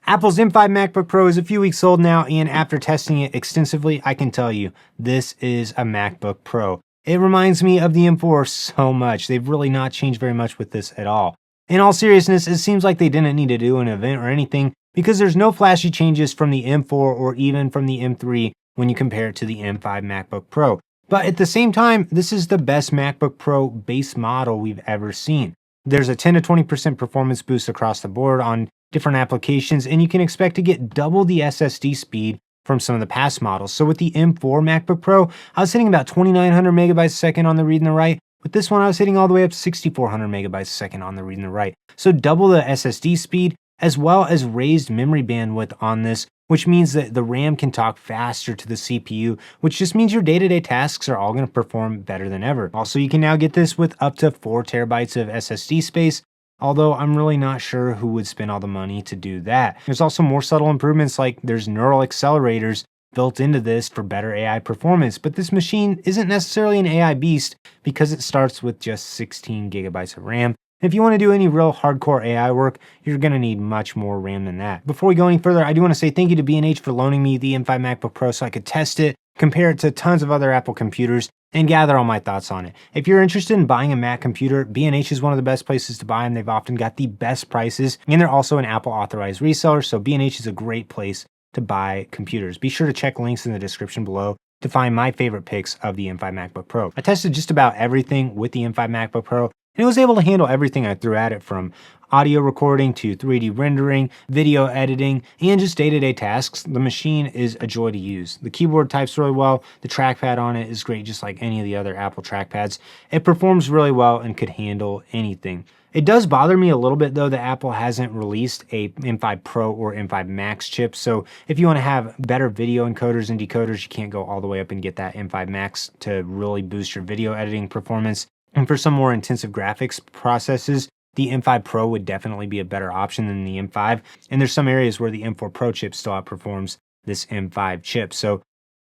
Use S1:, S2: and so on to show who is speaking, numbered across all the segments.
S1: Apple's M5 MacBook Pro is a few weeks old now, and after testing it extensively, I can tell you, this is a MacBook Pro. It reminds me of the M4 so much. They've really not changed very much with this at all. In all seriousness, it seems like they didn't need to do an event or anything because there's no flashy changes from the M4 or even from the M3 when you compare it to the M5 MacBook Pro. But at the same time, this is the best MacBook Pro base model we've ever seen. There's a 10 to 20% performance boost across the board on different applications, and you can expect to get double the SSD speed from some of the past models. So with the M4 MacBook Pro, I was hitting about 2,900 megabytes a second on the read and the write. With this one, I was hitting all the way up to 6,400 megabytes a second on the read and the write. So double the SSD speed, as well as raised memory bandwidth on this, which means that the RAM can talk faster to the CPU, which just means your day-to-day tasks are all going to perform better than ever. Also, you can now get this with up to 4 terabytes of SSD space, although I'm really not sure who would spend all the money to do that. There's also more subtle improvements, like there's neural accelerators built into this for better AI performance, but this machine isn't necessarily an AI beast because it starts with just 16 gigabytes of RAM. If you want to do any real hardcore AI work, you're going to need much more RAM than that. Before we go any further, I do want to say thank you to B&H for loaning me the M5 MacBook Pro so I could test it, compare it to tons of other Apple computers, and gather all my thoughts on it. If you're interested in buying a Mac computer, B&H is one of the best places to buy them. They've often got the best prices, and they're also an Apple authorized reseller, so B&H is a great place to buy computers. Be sure to check links in the description below to find my favorite picks of the M5 MacBook Pro. I tested just about everything with the M5 MacBook Pro, and it was able to handle everything I threw at it, from audio recording to 3D rendering, video editing, and just day-to-day tasks. The machine is a joy to use. The keyboard types really well. The trackpad on it is great, just like any of the other Apple trackpads. It performs really well and could handle anything. It does bother me a little bit though that Apple hasn't released a M5 Pro or M5 Max chip. So if you want to have better video encoders and decoders, you can't go all the way up and get that M5 Max to really boost your video editing performance. And for some more intensive graphics processes, the M5 Pro would definitely be a better option than the M5. And there's some areas where the M4 Pro chip still outperforms this M5 chip. So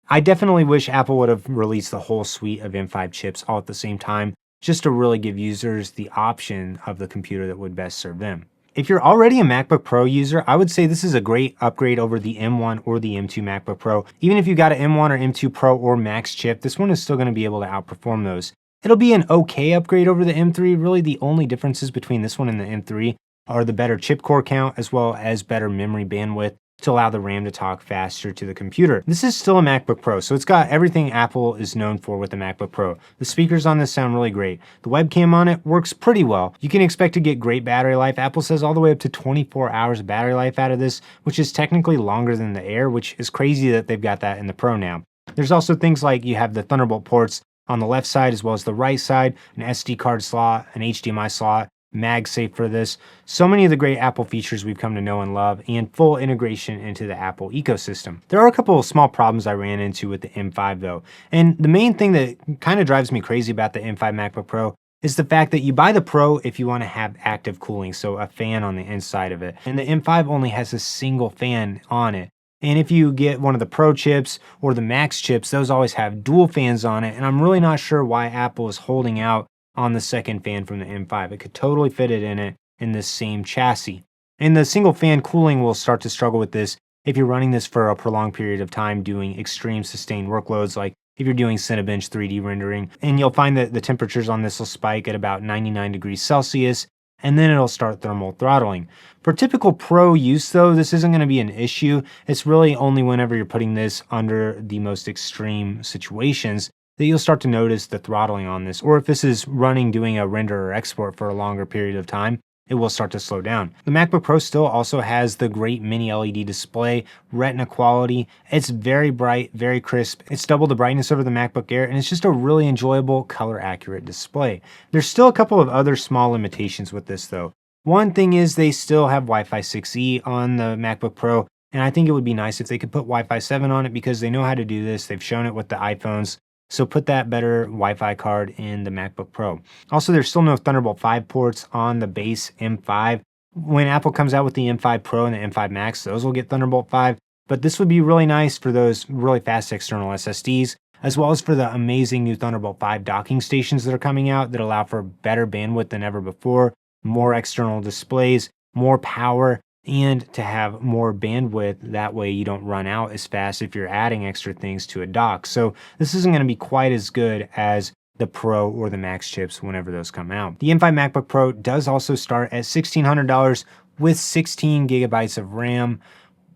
S1: I definitely wish Apple would have released the whole suite of M5 chips all at the same time, just to really give users the option of the computer that would best serve them. If you're already a MacBook Pro user, I would say this is a great upgrade over the M1 or the M2 MacBook Pro. Even if you got an M1 or M2 Pro or Max chip, this one is still going to be able to outperform those. It'll be an okay upgrade over the M3. Really, the only differences between this one and the M3 are the better chip core count as well as better memory bandwidth to allow the RAM to talk faster to the computer. This is still a MacBook Pro, so it's got everything Apple is known for with the MacBook Pro. The speakers on this sound really great. The webcam on it works pretty well. You can expect to get great battery life. Apple says all the way up to 24 hours of battery life out of this, which is technically longer than the Air, which is crazy that they've got that in the Pro now. There's also things like you have the Thunderbolt ports on the left side as well as the right side, an SD card slot, an HDMI slot, MagSafe for this. So many of the great Apple features we've come to know and love, and full integration into the Apple ecosystem. There are a couple of small problems I ran into with the M5 though, and the main thing that kind of drives me crazy about the M5 MacBook Pro is the fact that you buy the Pro if you want to have active cooling, so a fan on the inside of it, and the M5 only has a single fan on it. And if you get one of the Pro chips or the Max chips, those always have dual fans on it. And I'm really not sure why Apple is holding out on the second fan from the M5. It could totally fit it in this same chassis. And the single fan cooling will start to struggle with this if you're running this for a prolonged period of time doing extreme sustained workloads, like if you're doing Cinebench 3D rendering. And you'll find that the temperatures on this will spike at about 99 degrees Celsius, and then it'll start thermal throttling. For typical Pro use though, this isn't going to be an issue. It's really only whenever you're putting this under the most extreme situations that you'll start to notice the throttling on this, or if this is running doing a render or export for a longer period of time, it will start to slow down. The MacBook Pro still also has the great mini LED display, retina quality. It's very bright, very crisp. It's double the brightness over the MacBook Air, and it's just a really enjoyable, color accurate display. There's still a couple of other small limitations with this though. One thing is they still have Wi-Fi 6E on the MacBook Pro, and I think it would be nice if they could put Wi-Fi 7 on it because they know how to do this. They've shown it with the iPhones. So put that better Wi-Fi card in the MacBook Pro. Also, there's still no Thunderbolt 5 ports on the base M5. When Apple comes out with the M5 Pro and the M5 Max, those will get Thunderbolt 5. But this would be really nice for those really fast external SSDs, as well as for the amazing new Thunderbolt 5 docking stations that are coming out that allow for better bandwidth than ever before, more external displays, more power, and to have more bandwidth. That way you don't run out as fast if you're adding extra things to a dock. So this isn't going to be quite as good as the Pro or the Max chips whenever those come out. The M5 MacBook Pro does also start at $1,600 with 16 gigabytes of RAM,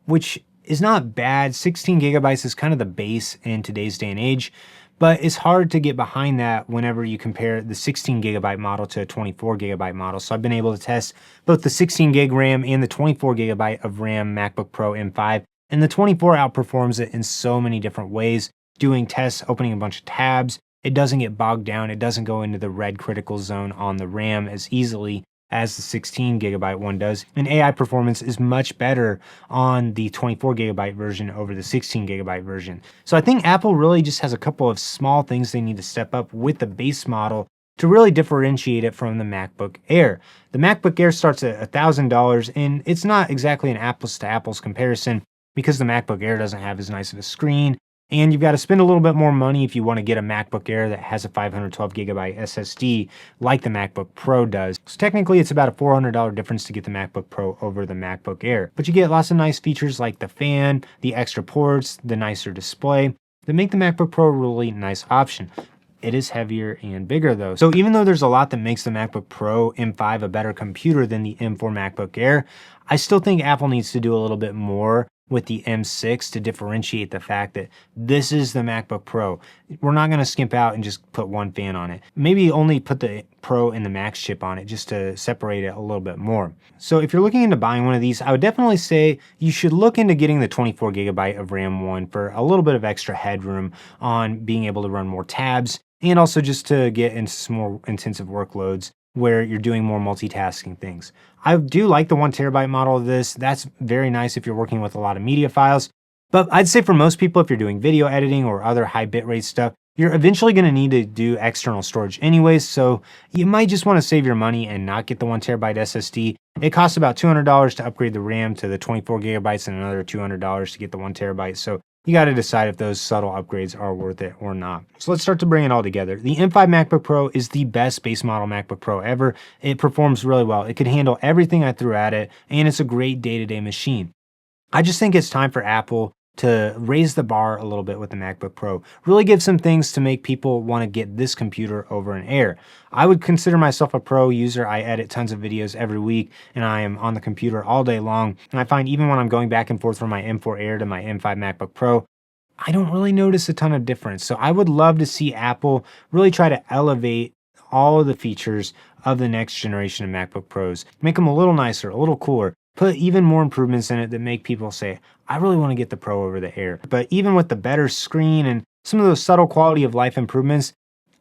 S1: which is not bad. 16 gigabytes is kind of the base in today's day and age, but it's hard to get behind that whenever you compare the 16 gigabyte model to a 24 gigabyte model. So I've been able to test both the 16 gig RAM and the 24 gigabyte of RAM MacBook Pro M5, and the 24 outperforms it in so many different ways. Doing tests, opening a bunch of tabs, it doesn't get bogged down. It doesn't go into the red critical zone on the RAM as easily as the 16 gigabyte one does. And AI performance is much better on the 24 gigabyte version over the 16 gigabyte version. So I think Apple really just has a couple of small things they need to step up with the base model to really differentiate it from the MacBook Air. The MacBook Air starts at $1,000, and it's not exactly an apples to apples comparison because the MacBook Air doesn't have as nice of a screen. And you've got to spend a little bit more money if you want to get a MacBook Air that has a 512 gigabyte SSD like the MacBook Pro does. So technically it's about a $400 difference to get the MacBook Pro over the MacBook Air. But you get lots of nice features like the fan, the extra ports, the nicer display that make the MacBook Pro a really nice option. It is heavier and bigger though. So even though there's a lot that makes the MacBook Pro M5 a better computer than the M4 MacBook Air, I still think Apple needs to do a little bit more with the M6 to differentiate the fact that this is the MacBook Pro. We're not going to skimp out and just put one fan on it. Maybe only put the Pro and the Max chip on it just to separate it a little bit more. So if you're looking into buying one of these, I would definitely say you should look into getting the 24 gigabyte of RAM one for a little bit of extra headroom on being able to run more tabs, and also just to get into some more intensive workloads where you're doing more multitasking things. I do like the 1 terabyte model of this. That's very nice if you're working with a lot of media files. But I'd say for most people, if you're doing video editing or other high bitrate stuff, you're eventually going to need to do external storage anyways. So you might just want to save your money and not get the 1 terabyte SSD. It costs about $200 to upgrade the RAM to the 24 gigabytes and another $200 to get the 1 terabyte. So you got to decide if those subtle upgrades are worth it or not. So let's start to bring it all together. The M5 MacBook Pro is the best base model MacBook Pro ever. It performs really well. It could handle everything I threw at it, and it's a great day-to-day machine. I just think it's time for Apple to raise the bar a little bit with the MacBook Pro. Really give some things to make people want to get this computer over an Air. I would consider myself a pro user. I edit tons of videos every week, and I am on the computer all day long. And I find even when I'm going back and forth from my M4 Air to my M5 MacBook Pro, I don't really notice a ton of difference. So I would love to see Apple really try to elevate all of the features of the next generation of MacBook Pros. Make them a little nicer, a little cooler. Put even more improvements in it that make people say, I really want to get the Pro over the Air. But even with the better screen and some of those subtle quality of life improvements,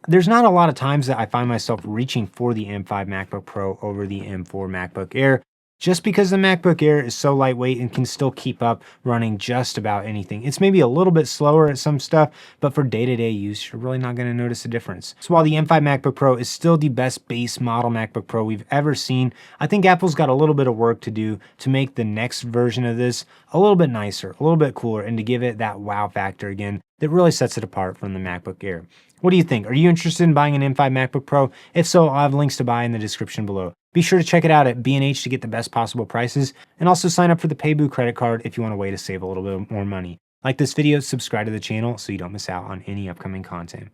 S1: there's not a lot of times that I find myself reaching for the M5 MacBook Pro over the M4 MacBook Air, just because the MacBook Air is so lightweight and can still keep up running just about anything. It's maybe a little bit slower at some stuff, but for day-to-day use, you're really not going to notice a difference. So while the M5 MacBook Pro is still the best base model MacBook Pro we've ever seen, I think Apple's got a little bit of work to do to make the next version of this a little bit nicer, a little bit cooler, and to give it that wow factor again that really sets it apart from the MacBook Air. What do you think? Are you interested in buying an M5 MacBook Pro? If so, I'll have links to buy in the description below. Be sure to check it out at B&H to get the best possible prices, and also sign up for the Paybu credit card if you want a way to save a little bit more money. Like this video, subscribe to the channel so you don't miss out on any upcoming content.